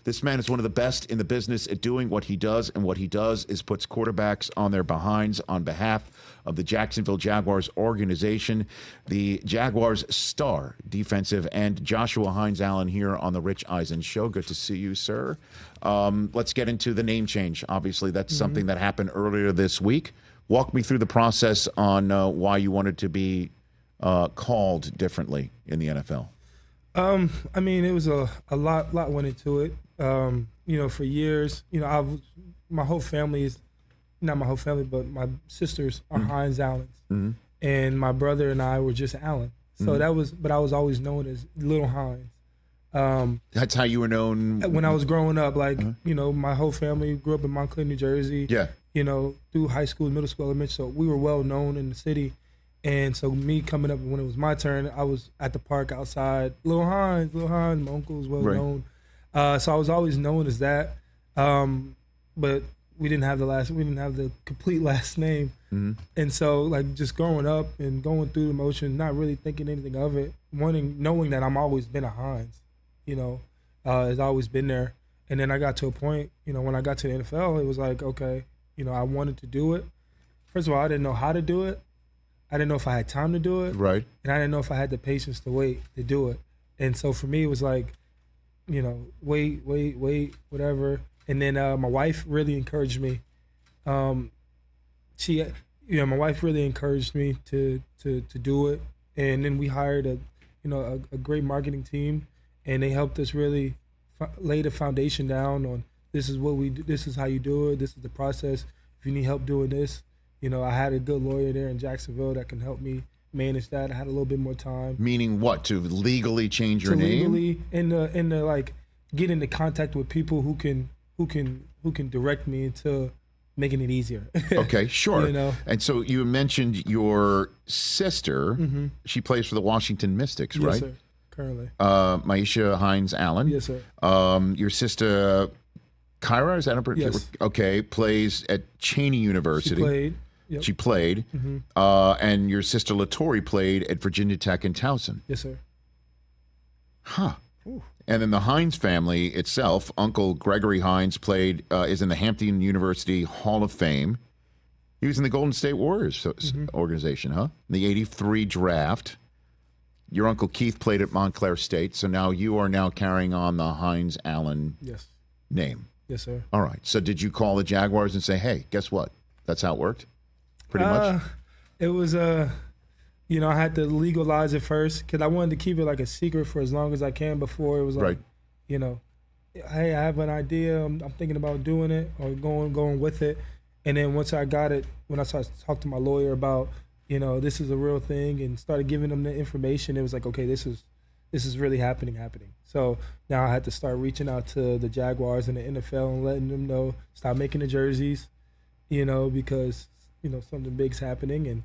This man is one of the best in the business at doing what he does, and what he does is puts quarterbacks on their behinds on behalf of the Jacksonville Jaguars organization. The Jaguars star defensive end Joshua Hines-Allen here on the Rich Eisen Show. Good to see you, sir. Let's get into the name change. Obviously, that's something that happened earlier this week. Walk me through the process on why you wanted to be called differently in the NFL. I mean, it was a lot went into it. For years, my whole family is, not my whole family, but my sisters are Hines-Allens. And my brother and I were just Allen. So but I was always known as Little Hines. That's how you were known? When I was growing up, my whole family grew up in Montclair, New Jersey. Yeah. Through high school, middle school, elementary, so we were well known in the city. And so me coming up, when it was my turn, I was at the park outside, Little Hines, my uncle was well known. So I was always known as that. But we didn't have the complete last name. And so just growing up and going through the motion, not really thinking anything of it, knowing that I'm always been a Hines, has always been there. And then I got to a point, when I got to the NFL, it was like, okay, I wanted to do it. First of all, I didn't know how to do it. I didn't know if I had time to do it. Right. And I didn't know if I had the patience to wait to do it. And so for me, it was like, wait, whatever. And then my wife really encouraged me. My wife really encouraged me to do it. And then we hired a great marketing team, and they helped us really lay the foundation down on this is what we do, this is how you do it, this is the process. If you need help doing this, I had a good lawyer there in Jacksonville that can help me manage that. I had a little bit more time. Meaning what? To legally change your name? Legally, and to get into contact with people who can direct me into making it easier. Okay, sure. And so you mentioned your sister. She plays for the Washington Mystics, right? Yes, sir. Currently. Maisha Hines-Allen. Yes, sir. Your sister Kyra, is that her? Yes. Okay, plays at Cheney University. She played. Yep. She played. And your sister Latori played at Virginia Tech in Towson. Yes, sir. Huh. Ooh. And then the Hines family itself, Uncle Gregory Hines is in the Hampton University Hall of Fame. He was in the Golden State Warriors organization, huh? In the 83 draft. Your Uncle Keith played at Montclair State, so now you are now carrying on the Hines-Allen name. Yes, sir. All right. So did you call the Jaguars and say, hey, guess what? That's how it worked? Pretty much? It was, I had to legalize it first because I wanted to keep it like a secret for as long as I can before it was like, hey, I have an idea. I'm thinking about doing it or going with it. And then once I got it, when I started to talk to my lawyer about, this is a real thing and started giving them the information, it was like, okay, this is really happening. So now I had to start reaching out to the Jaguars and the NFL and letting them know, stop making the jerseys, because, something big's happening. And,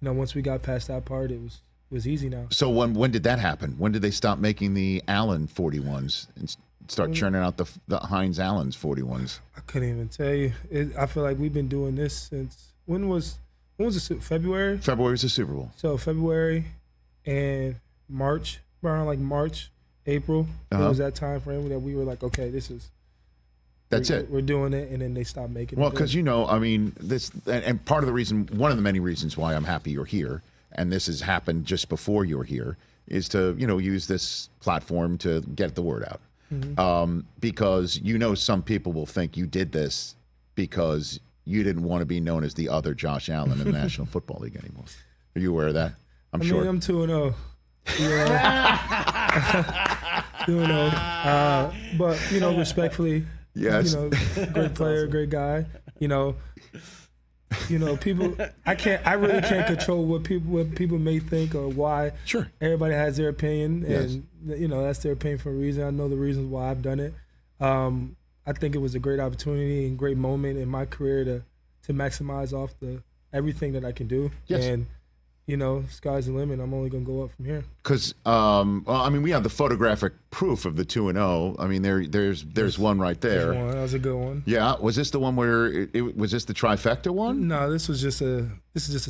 once we got past that part, it was easy now. So when did that happen? When did they stop making the Allen 41s and start churning out the Hines-Allens 41s? I couldn't even tell you. I feel like we've been doing this since, when was it, February? February was the Super Bowl. So February and March, around March, April, it was that time frame that we were like, okay, that's it. We're doing it, and then they stopped making it. Well, because, this, and part of the reason, one of the many reasons why I'm happy you're here, and this has happened just before you're here, is to, use this platform to get the word out. Because, some people will think you did this because you didn't want to be known as the other Josh Allen in the National Football League anymore. Are you aware of that? I'm sure. I'm 2-0. 2-0. But, respectfully, yes. Great player, great guy. People. I really can't control what people may think or why. Sure. Everybody has their opinion, and that's their opinion for a reason. I know the reasons why I've done it. I think it was a great opportunity and great moment in my career to maximize off everything that I can do. Yes. And sky's the limit. I'm only going to go up from here. Because, we have the photographic proof of the 2-0. I mean, there's one right there. That was a good one. Yeah. Was this the one where was this the trifecta one? No, this is just a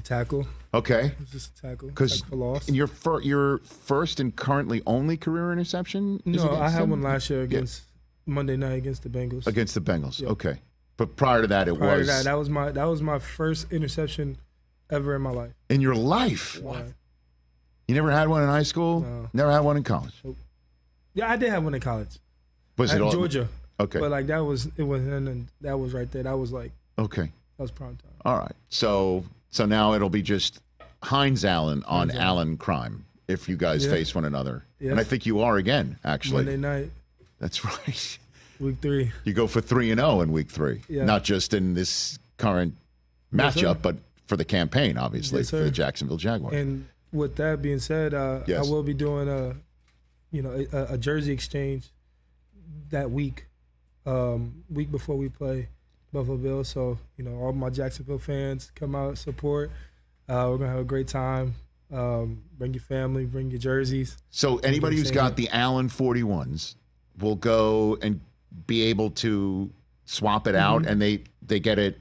tackle. Okay. It's just a tackle. Because for loss. Your first and currently only career interception? No, I had one last year against Monday night against the Bengals. Against the Bengals. Yep. Okay. But prior to that, Prior to that, that was my first interception ever in my life. In your life? What? You never had one in high school? No. Never had one in college? Nope. Yeah, I did have one in college. Was it all Georgia? Okay. But like that was right there. That was like okay. That was prime time. All right. So now it'll be just Hines-Allen on Allen crime if you guys face one another. Yeah. And I think you are again, actually. Monday night. That's right. Week 3. You go for 3-0 in week 3. Yeah. Not just in this current matchup, but for the campaign, obviously, for the Jacksonville Jaguars. And with that being said, I will be doing a jersey exchange that week before we play Buffalo Bills. So, all my Jacksonville fans come out, support. We're going to have a great time. Bring your family, bring your jerseys. So anybody who's got the Allen 41s will go and be able to swap it out, and they get it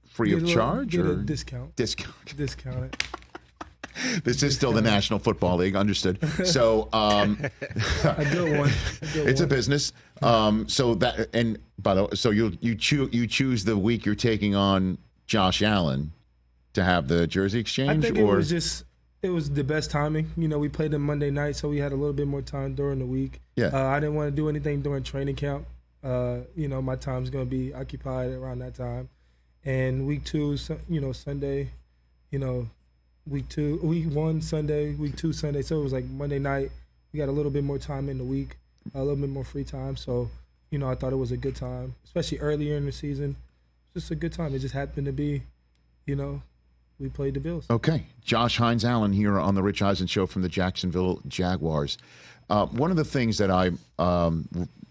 free of charge? Get a discount. Discount it. This is still the National Football League, understood. So a good one. It's a business. So that, and by the way, so you choose the week you're taking on Josh Allen to have the jersey exchange. I think it was the best timing. We played them Monday night, so we had a little bit more time during the week. Yeah. I didn't want to do anything during training camp. My time's going to be occupied around that time. And week 2, Sunday, week 1 Sunday, week 2 Sunday. So it was like Monday night. We got a little bit more time in the week, a little bit more free time. So, I thought it was a good time, especially earlier in the season. Just a good time. It just happened to be, we played the Bills. Okay. Josh Hines-Allen here on the Rich Eisen Show from the Jacksonville Jaguars. One of the things that I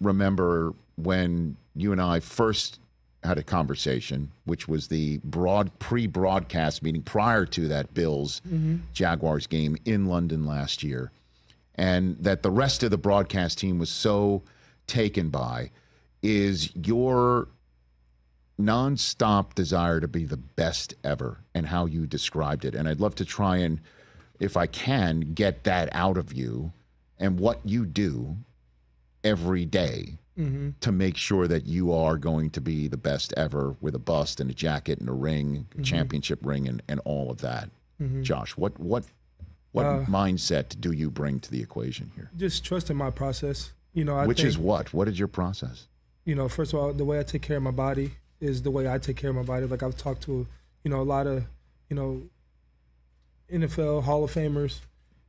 remember when you and I first had a conversation, which was the pre-broadcast meeting prior to that Bills-Jaguars game in London last year, and that the rest of the broadcast team was so taken by, is your nonstop desire to be the best ever and how you described it. And I'd love to try and, if I can, get that out of you and what you do every day to make sure that you are going to be the best ever with a bust and a jacket and a ring, a championship ring, and all of that. Josh, what mindset do you bring to the equation here? Just trusting my process. Which is what? What is your process? First of all, the way I take care of my body is the way I take care of my body. Like I've talked to, a lot of, NFL Hall of Famers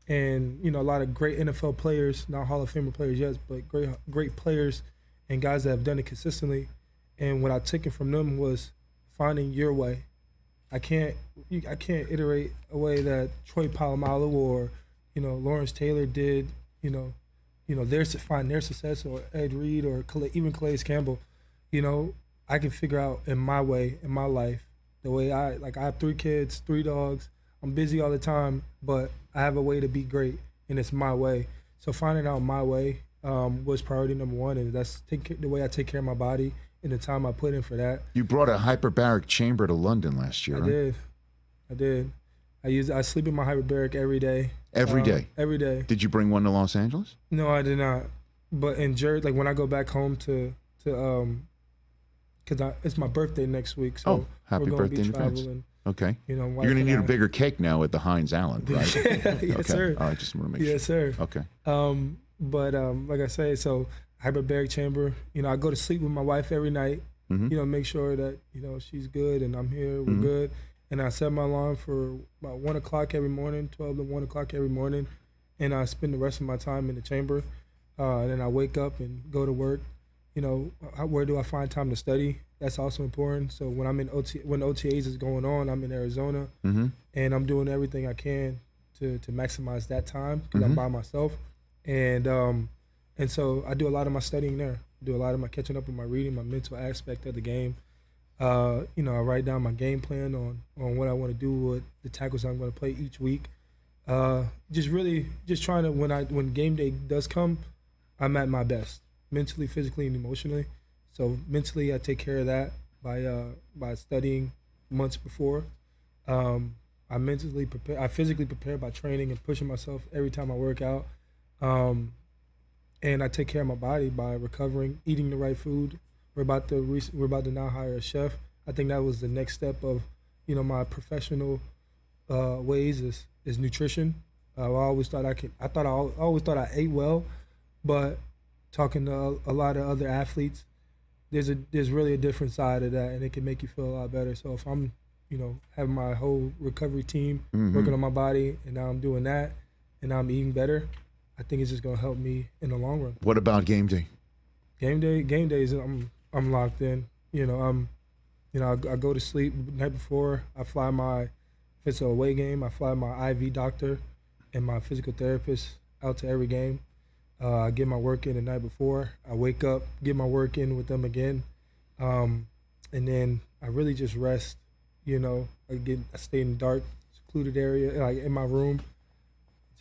and, a lot of great NFL players, not Hall of Famer players yet, but great players and guys that have done it consistently. And what I took it from them was finding your way. I can't iterate a way that Troy Polamalu or, Lawrence Taylor did, find their success, or Ed Reed or even Calais Campbell. I can figure out in my way, in my life, the way I have 3 kids, 3 dogs. I'm busy all the time, but I have a way to be great, and it's my way. So finding out my way was priority number 1, and that's the way I take care of my body and the time I put in for that. You brought a hyperbaric chamber to London last year, right? I did. I sleep in my hyperbaric every day. Every day? Every day. Did you bring one to Los Angeles? No, I did not. But in Jersey, when I go back home to because it's my birthday next week, so happy birthday in advance. Okay. You're going to need a bigger cake now with the Hines-Allen, right? Yes, okay. sir. All right, just want to make sure. Yes, sir. Okay. But like I say, so hyperbaric chamber, I go to sleep with my wife every night, make sure that, she's good and I'm here, we're good. And I set my alarm for about 1 o'clock every morning, 12 to 1 o'clock every morning, and I spend the rest of my time in the chamber. And then I wake up and go to work. Where do I find time to study? That's also important. So when I'm in when OTAs is going on, I'm in Arizona, and I'm doing everything I can to maximize that time because I'm by myself. And so I do a lot of my studying there. I do a lot of my catching up with my reading, my mental aspect of the game. I write down my game plan on what I want to do with the tackles I'm going to play each week. Just trying to, when game day does come, I'm at my best, mentally, physically, and emotionally. So mentally, I take care of that by studying months before. I mentally prepare. I physically prepare by training and pushing myself every time I work out. And and I take care of my body by recovering, eating the right food. We're about to now hire a chef. I think that was the next step of, my professional ways is nutrition. I always thought I always thought I ate well, but talking to a lot of other athletes, there's really a different side of that, and it can make you feel a lot better. So if I'm, having my whole recovery team working on my body, and now I'm doing that, and now I'm eating better, I think it's just gonna help me in the long run. What about game day? Game days, I'm locked in. I go to sleep the night before. I fly if it's an away game, I fly my IV doctor and my physical therapist out to every game. I get my work in the night before. I wake up, get my work in with them again, and then I really just rest. I stay in the dark, secluded area, like in my room.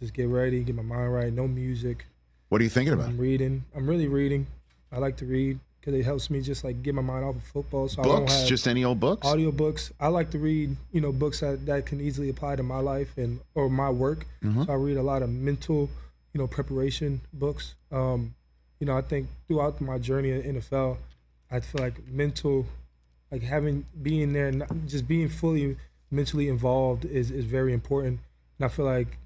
Just get ready, get my mind right. No music. What are you thinking about? I'm reading. I'm really reading. I like to read because it helps me just like get my mind off of football. So books? I don't have just any old books? Audio books. I like to read, books that can easily apply to my life or my work. So I read a lot of mental, preparation books. I think throughout my journey in NFL, I feel like mental, like being there, and just being fully mentally involved is very important. And I feel like,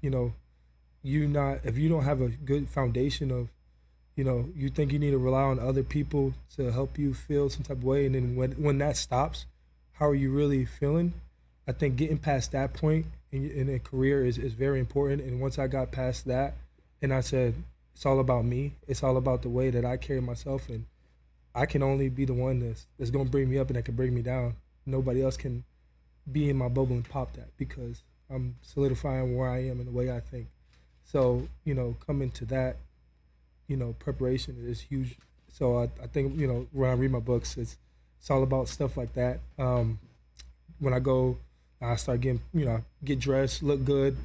if you don't have a good foundation of, you think you need to rely on other people to help you feel some type of way, and then when that stops, how are you really feeling? I think getting past that point in a career is very important. And once I got past that, and I said, it's all about me. It's all about the way that I carry myself, and I can only be the one that's going to bring me up and that can bring me down. Nobody else can be in my bubble and pop that, because I'm solidifying where I am and the way I think. So, coming to that, preparation is huge. So I think, when I read my books, it's all about stuff like that. When I go, I start getting, get dressed, look good,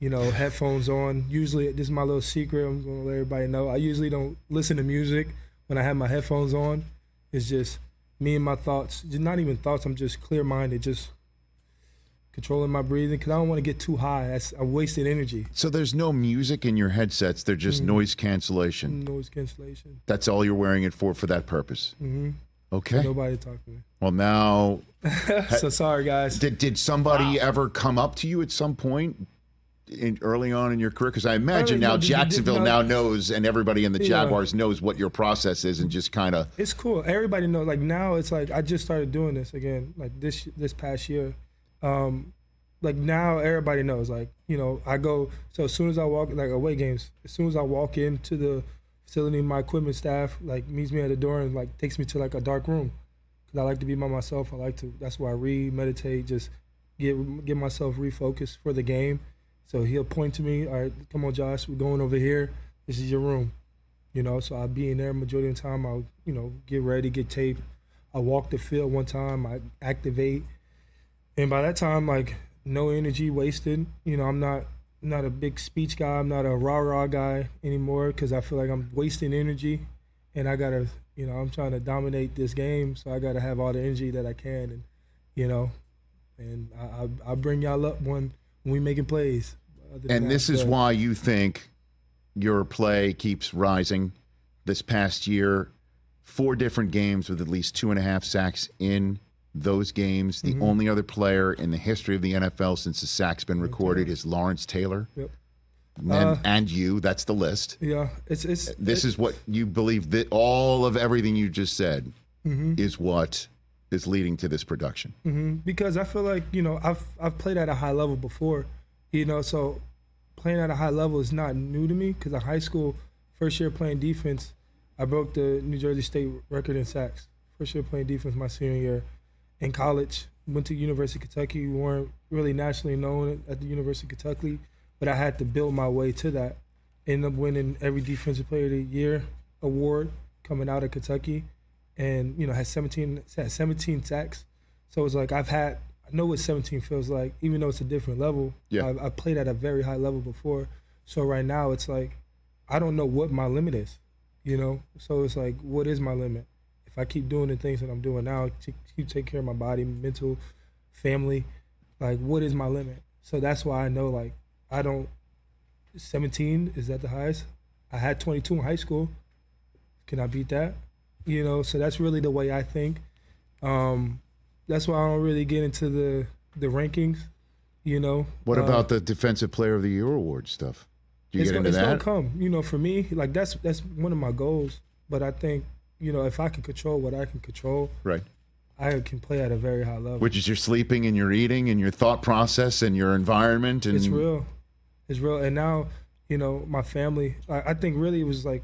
headphones on. Usually, this is my little secret, I'm going to let everybody know. I usually don't listen to music when I have my headphones on. It's just me and my thoughts. Just not even thoughts, I'm just clear-minded, just controlling my breathing, because I don't want to get too high. That's a wasted energy. So there's no music in your headsets. They're just noise cancellation. Noise cancellation. That's all you're wearing it for that purpose. Okay. Nobody talk to me. Well, now. So sorry, guys. Did somebody ever come up to you at some point early on in your career? Because I imagine now Jacksonville now knows, and everybody in the Jaguars knows what your process is, and just kind of. It's cool. Everybody knows. Like now, it's like I just started doing this again. Like this past year. Like now everybody knows, like, I go, so as soon as I walk, like away games, as soon as I walk into the facility, my equipment staff like meets me at the door and like takes me to like a dark room, because I like to be by myself. That's where I read, meditate, just get myself refocused for the game. So he'll point to me, all right, come on, Josh, we're going over here. This is your room, so I'll be in there majority of the time. I'll, get ready, get taped. I walk the field one time, I activate. And by that time, like, no energy wasted. I'm not a big speech guy. I'm not a rah-rah guy anymore, because I feel like I'm wasting energy. And I got to, I'm trying to dominate this game, so I got to have all the energy that I can. And, and I'll bring y'all up when we making plays. And this is why you think your play keeps rising. This past year, 4 different games with at least 2.5 sacks in those games. The only other player in the history of the NFL since the sack's been recorded is Lawrence Taylor. Yep. And you, that's the list. Yeah. This is what you believe, that all of everything you just said is what is leading to this production. Because I feel like, I've played at a high level before, so playing at a high level is not new to me, because in high school, first year playing defense, I broke the New Jersey State record in sacks. First year playing defense my senior year. In college, went to University of Kentucky. We weren't really nationally known at the University of Kentucky, but I had to build my way to that. Ended up winning every Defensive Player of the Year award coming out of Kentucky, and had 17 sacks. So it's like I know what 17 feels like, even though it's a different level. Yeah. I played at a very high level before. So right now it's like I don't know what my limit is, So it's like, what is my limit? If I keep doing the things that I'm doing now, keep taking care of my body, mental, family, like, what is my limit? So that's why I know, like, 17, is that the highest? I had 22 in high school. Can I beat that? You know, so that's really the way I think. That's why I don't really get into the rankings, you know. What about the Defensive Player of the Year award stuff? Do you get into that? It's gonna come. You know, for me, like that's one of my goals. But I think, you know, if I can control what I can control, right, I can play at a very high level. Which is your sleeping and your eating and your thought process and your environment. And it's real. It's real. And now, you know, my family, I think really it was like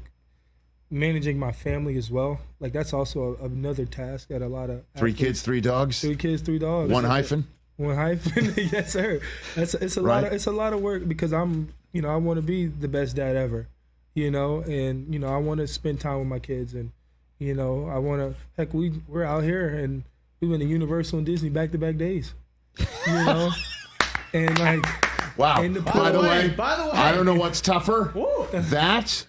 managing my family as well. Like that's also another task that a lot of Three athletes, kids, 3 dogs? 3 kids, 3 dogs. One hyphen? One hyphen. Yes, sir. It's a lot of work because I'm, you know, I want to be the best dad ever, you know, and, you know, I want to spend time with my kids and, you know, I want to, heck, we're out here and we went to Universal and Disney back-to-back days, you know, and like, wow. By the way, I don't know what's tougher, Woo. that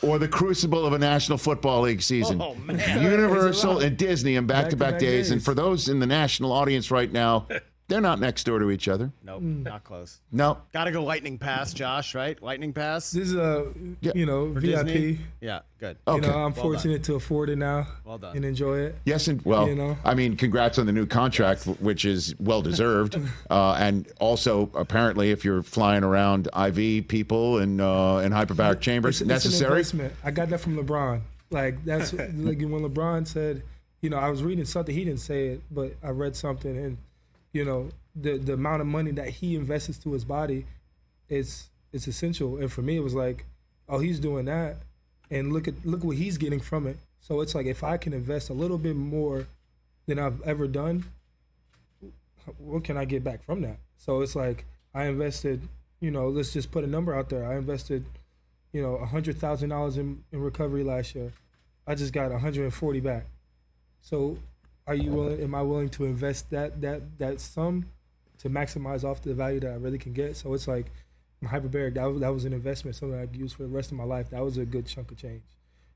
or the crucible of a National Football League season. Oh, man. Universal and Disney and back-to-back days. And days. for those in the national audience right now, they're not next door to each other. Nope, not close. No. Got to go lightning pass, Josh, right? Lightning pass. this is a, Yeah. you know, For VIP. Disney? Yeah, good. Okay. You know, I'm Well fortunate to afford it now Well done. and enjoy it. Yes, and well, You know? I mean, congrats on the new contract, which is well deserved, and also apparently, if you're flying around IV people and hyperbaric chambers, It's an necessary. investment. I got that from LeBron. Like that's like when LeBron said, you know, I was reading something, he didn't say it, but I read something, and you know, the amount of money that he invests to his body, it's essential. And for me, it was like, oh, he's doing that, and look what he's getting from it. So it's like if I can invest a little bit more than I've ever done, what can I get back from that? So it's like I invested, you know, let's just put a number out there. I invested, you know, $100,000 in recovery last year. I just got 140 back. So are you willing, am I willing to invest that sum to maximize off the value that I really can get? So it's like my hyperbaric, that was an investment, something I could use for the rest of my life. That was a good chunk of change,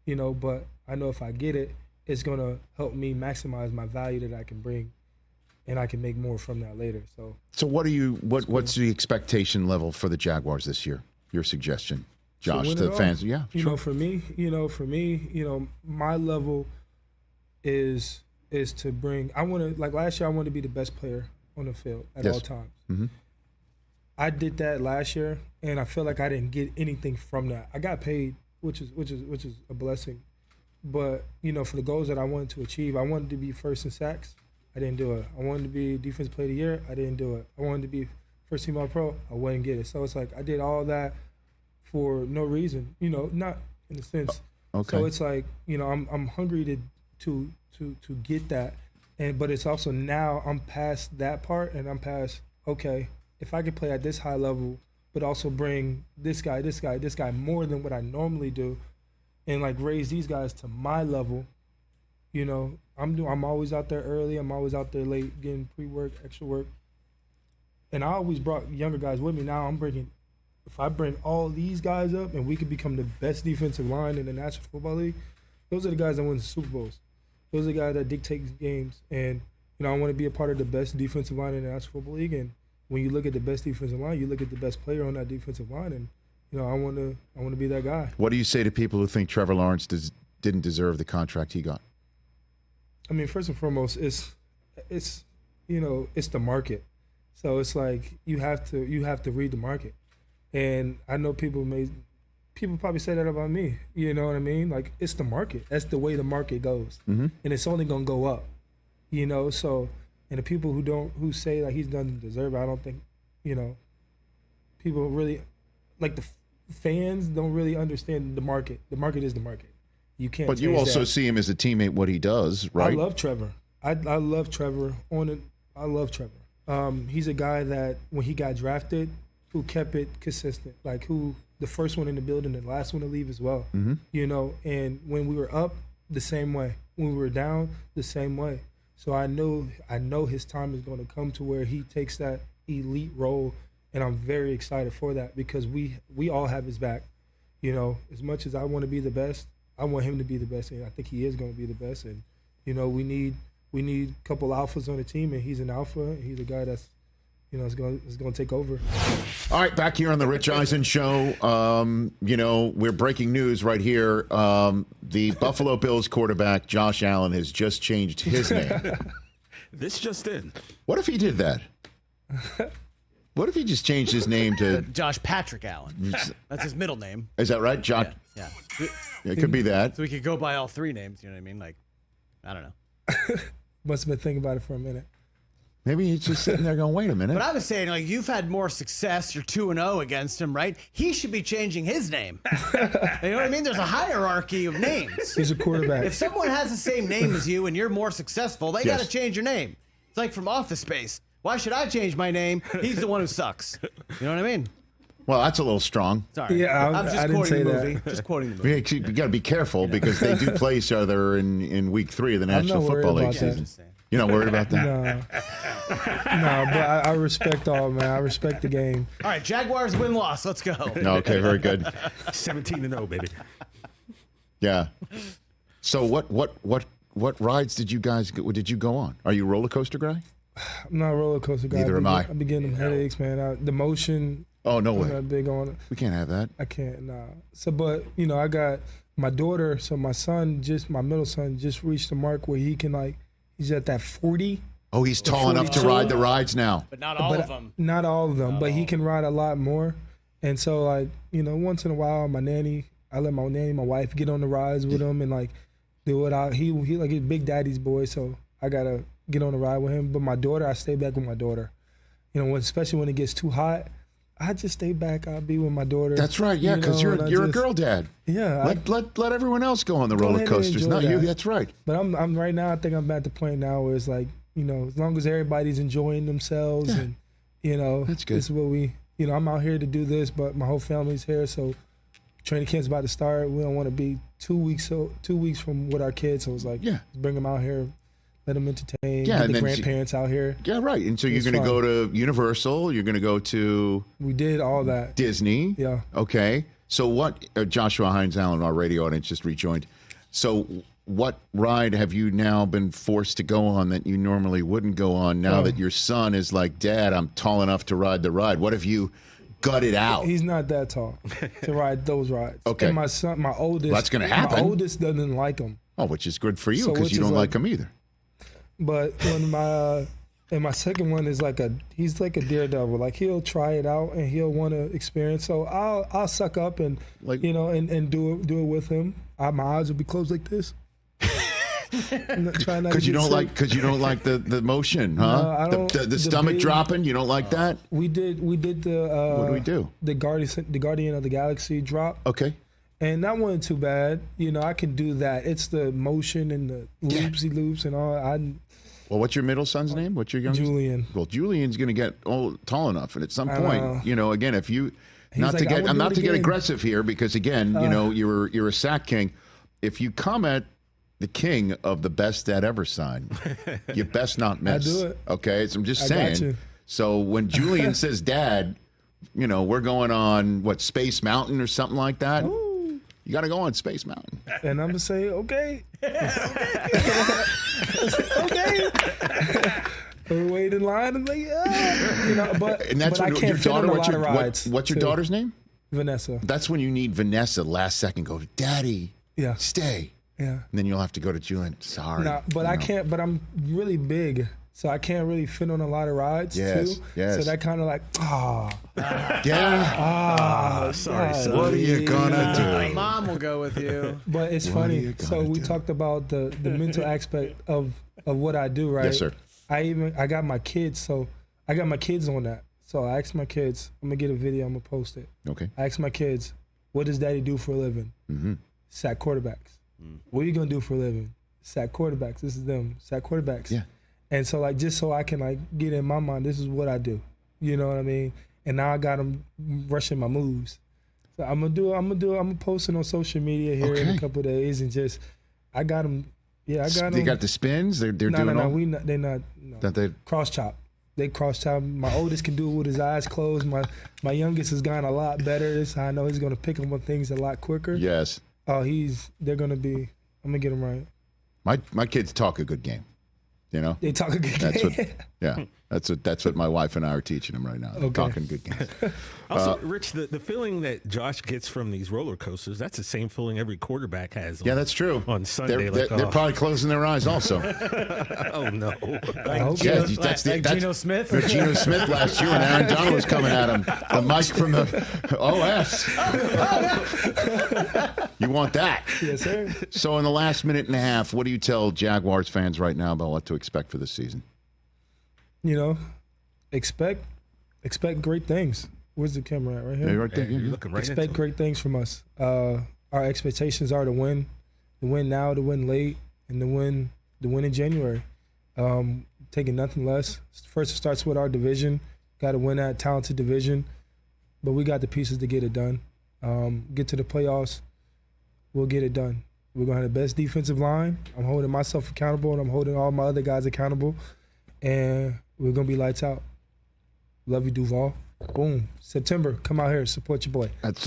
you know, but I know if I get it, it's going to help me maximize my value that I can bring, and I can make more from that later. So what what's the expectation level for the Jaguars this year? Your suggestion, Josh, win to it the all. fans. Yeah, You sure. know, for me, my level is to bring. I want to, like last year, I wanted to be the best player on the field at Yes. all times. Mhm. I did that last year, and I feel like I didn't get anything from that. I got paid, which is a blessing, but you know, for the goals that I wanted to achieve, I wanted to be first in sacks. I didn't do it. I wanted to be defensive player of the year. I didn't do it. I wanted to be first team All-Pro. I wouldn't get it. So it's like I did all that for no reason. You know, not in a sense. Okay. So it's like, you know, I'm hungry to get that, but it's also now I'm past that part, and I'm past, okay, if I could play at this high level, but also bring this guy more than what I normally do, and like raise these guys to my level, you know, I'm always out there early, I'm always out there late, getting pre-work, extra work, and I always brought younger guys with me. Now if I bring all these guys up and we could become the best defensive line in the National Football League, those are the guys that win the Super Bowls. Those are the guys that dictate games. And, you know, I want to be a part of the best defensive line in the National Football League. And when you look at the best defensive line, you look at the best player on that defensive line. And, you know, I want to be that guy. What do you say to people who think Trevor Lawrence didn't deserve the contract he got? I mean, first and foremost, it's you know, it's the market. So it's like you have to read the market. And I know people probably say that about me. You know what I mean? Like, it's the market. That's the way the market goes. Mm-hmm. And it's only gonna go up. You know, so, and the people who say like he's done deserve it, I don't think, you know, people really, like the fans don't really understand the market. The market is the market. You can't. But you change also that. see him as a teammate, what he does, right? I love Trevor. I love Trevor. I love Trevor. He's a guy that when he got drafted, who kept it consistent, like who the first one in the building and the last one to leave as well. Mm-hmm. You know, and when we were up, the same way. When we were down, the same way. So I know his time is going to come to where he takes that elite role, and I'm very excited for that because we all have his back. You know, as much as I want to be the best, I want him to be the best, and I think he is going to be the best. And you know, we need a couple alphas on the team, and he's an alpha. He's a guy that's it's gonna take over. All right, back here on the Rich Eisen Show. We're breaking news right here. The Buffalo Bills quarterback Josh Allen has just changed his name. This just in. What if he did that? What if he just changed his name to Josh Patrick Allen? That's his middle name. Is that right, Josh? Yeah. It could be that. So we could go by all 3 names. You know what I mean? Like, I don't know. Must have been thinking about it for a minute. Maybe he's just sitting there going, "Wait a minute." But I was saying, like, you've had more success. You're 2-0 against him, right? He should be changing his name. You know what I mean? There's a hierarchy of names. He's a quarterback. If someone has the same name as you and you're more successful, they got to change your name. It's like from Office Space. Why should I change my name? He's the one who sucks. You know what I mean? Well, that's a little strong. Sorry. Yeah, I'm just I didn't quoting say the that. movie. Just quoting the movie. You got to be careful because they do play each other in week 3 of the National not worried Football League about that. season. You're not worried about that? No, but I respect all, man. I respect the game. All right, Jaguars win-loss. Let's go. Okay, very good. 17-0, baby. Yeah. So what rides did you guys go on? Are you a roller coaster guy? I'm not a roller coaster guy. Neither am I. I've been getting them headaches, man. The motion. Oh, no way. I'm not big on it. We can't have that. I can't. Nah. So, but I got my daughter. So my middle son, just reached the mark where he can he's at that 40. Oh, he's tall enough to ride the rides now. But not all of them. Not all of them, but he can ride a lot more. And so, once in a while, I let my wife get on the rides with him and do it. He he's Big Daddy's boy, so I gotta get on the ride with him. But my daughter, I stay back with my daughter. Especially when it gets too hot, I just stay back. I'll be with my daughter. That's right, yeah, because you're a girl dad. Yeah. Let everyone else go on the roller coasters, not you. That's right. But I'm right now. I think I'm at the point now where it's as long as everybody's enjoying themselves and that's good. This is what we. I'm out here to do this, but my whole family's here, so training camp's about to start. We don't want to be 2 weeks from with our kids, so it's bring them out here. Let them entertain. Yeah, get and the then grandparents out here. Yeah, right. And so you're going to go to Universal. You're going to go to. We did all that. Disney. Yeah. Okay. So what? Joshua Hines-Allen, our radio audience, just rejoined. So what ride have you now been forced to go on that you normally wouldn't go on now that your son is like, "Dad, I'm tall enough to ride the ride"? What have you gutted out? He's not that tall to ride those rides. Okay. And my son, my oldest. Well, that's going to happen. My oldest doesn't like them. Oh, which is good for you because you don't like them either. But when my second one is he's like a daredevil. He'll try it out and he'll want to experience. So I'll suck up and and do it with him. My eyes will be closed like this. Because you don't like the motion, huh? No, I don't, the stomach dropping. You don't like that. We did the. What do we do? The Guardian of the Galaxy drop. Okay. And that wasn't too bad. I can do that. It's the motion and the loopsy loops and all. Well, what's your middle son's name? What's your youngest? Julian. Well, Julian's going to get tall enough, and at some point, again, if you I'm not to get aggressive here because again, you're a sack king. If you comment the king of the best dad ever sign, you best not miss. I do it. Okay, so I'm just I saying. got you. So when Julian says, "Dad," we're going on Space Mountain or something like that. Ooh. You got to go on Space Mountain. And I'm gonna say, okay. Okay. We wait in line and but And that's but I when can't your fit daughter. on a lot of rides. What's your too. daughter's name? Vanessa. That's when you need Vanessa last second. Go, "Daddy, Yeah. stay." Yeah. And then you'll have to go to Julian. Sorry. No, but I can't. But I'm really big, so I can't really fit on a lot of rides Yes, too. yes. So that kind of Yeah. Sorry, God. son. What are you gonna My do? mom will go with you. But it's What are funny. you So gonna we do? talked about the mental aspect of what I do, right? Yes, sir. I got my kids, so I got my kids on that. So I asked my kids. I'm gonna get a video. I'm gonna post it. Okay. I asked my kids, "What does Daddy do for a living?" Mm-hmm. Sack quarterbacks. What are you gonna do for a living? Sack quarterbacks. This is them. Sack quarterbacks. Yeah. And so just so I can get in my mind, this is what I do. You know what I mean? And now I got them rushing my moves. So I'm gonna post it on social media here in a couple of days and I got them. Yeah, I got them. They got the spins. They're doing all. They're not. No. That they. Cross chop. They cross chop. My oldest can do it with his eyes closed. My youngest has gotten a lot better. This is how I know he's gonna pick up on things a lot quicker. Yes. Oh, they're gonna be. I'm gonna get him right. My kids talk a good game. They talk a good That's game. Yeah, that's what my wife and I are teaching him right now. Okay. Talking good games. Also, Rich, the feeling that Josh gets from these roller coasters, that's the same feeling every quarterback has. Yeah, that's true. On Sunday. They're probably closing their eyes also. Oh, no. Like Geno Smith? Geno Smith last year when Aaron Donald was coming at him. The mic from the OS. You want that? Yes, sir. So in the last minute and a half, what do you tell Jaguars fans right now about what to expect for this season? You know, expect great things. Where's the camera at? Right here? Yeah, right there. You're looking right Expect into great things from us. Our expectations are to win now, to win late, and to win in January. Taking nothing less. First, it starts with our division. Got to win that talented division, but we got the pieces to get it done. Get to the playoffs. We'll get it done. We're gonna have the best defensive line. I'm holding myself accountable, and I'm holding all my other guys accountable, and we're gonna be lights out. Love you, Duval. Boom. September, come out here, support your boy. That's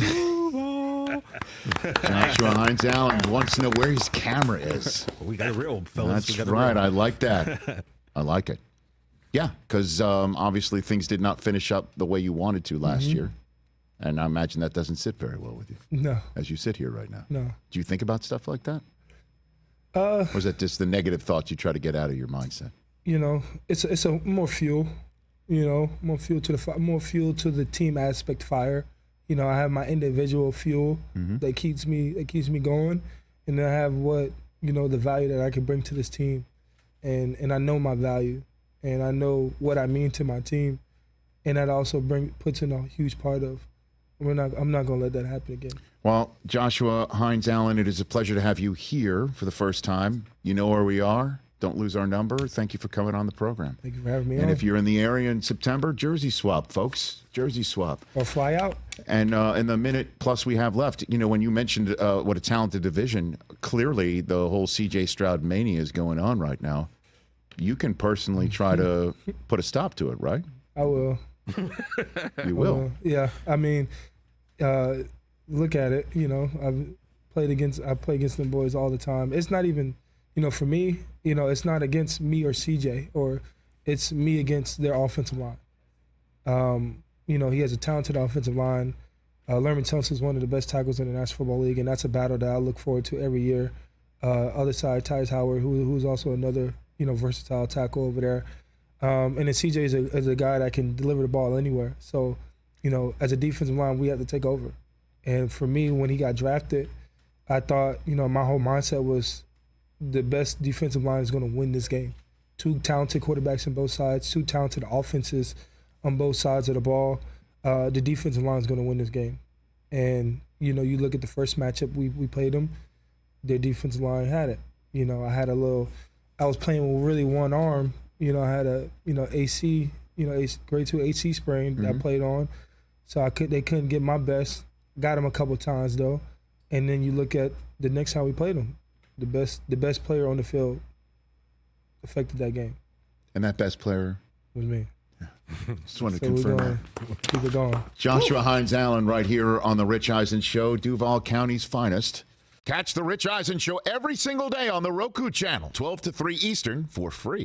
Joshua Hines-Allen wants to know where his camera is. We got a real fellas. That's right. I like that. I like it. Yeah, because obviously things did not finish up the way you wanted to last year. And I imagine that doesn't sit very well with you. No. As you sit here right now. No. Do you think about stuff like that? Or is that just the negative thoughts you try to get out of your mindset? You know, it's a more fuel. You know, more fuel to the team aspect fire. You know, I have my individual fuel that keeps me going, and then I have the value that I can bring to this team, and I know my value, and I know what I mean to my team, and that also puts in a huge part of I'm not gonna let that happen again. Well, Joshua Hines-Allen, it is a pleasure to have you here for the first time. You know where we are. Don't lose our number. Thank you for coming on the program. Thank you for having me on. And if you're in the area in September, jersey swap, folks. Jersey swap. Or fly out. And in the minute plus we have left, you know, when you mentioned what a talented division, clearly the whole C.J. Stroud mania is going on right now. You can personally try to put a stop to it, right? I will. You will. Yeah. I mean, look at it. You know, I play against them boys all the time. It's not even, you know, for me, you know, it's not against me or CJ, or it's me against their offensive line. You know, he has a talented offensive line. Lerman Tunsil is one of the best tackles in the National Football League, and that's a battle that I look forward to every year. Other side, Tyus Howard, who's also another, you know, versatile tackle over there. And then CJ is a guy that can deliver the ball anywhere. So, you know, as a defensive line, we have to take over. And for me, when he got drafted, I thought, you know, my whole mindset was the best defensive line is going to win this game. Two talented quarterbacks on both sides, two talented offenses on both sides of the ball. The defensive line is going to win this game. And, you know, you look at the first matchup we played them, their defensive line had it. You know, I was playing with really one arm. You know, I had a, you know, AC, you know, grade 2 AC sprain that I played on. So they couldn't get my best. Got him a couple times though. And then you look at the next time we played him, the best player on the field affected that game. And that best player was me. Just want to confirm that. Keep it going. Joshua Hines-Allen right here on the Rich Eisen Show, Duval County's finest. Catch the Rich Eisen Show every single day on the Roku channel, 12 to 3 Eastern, for free.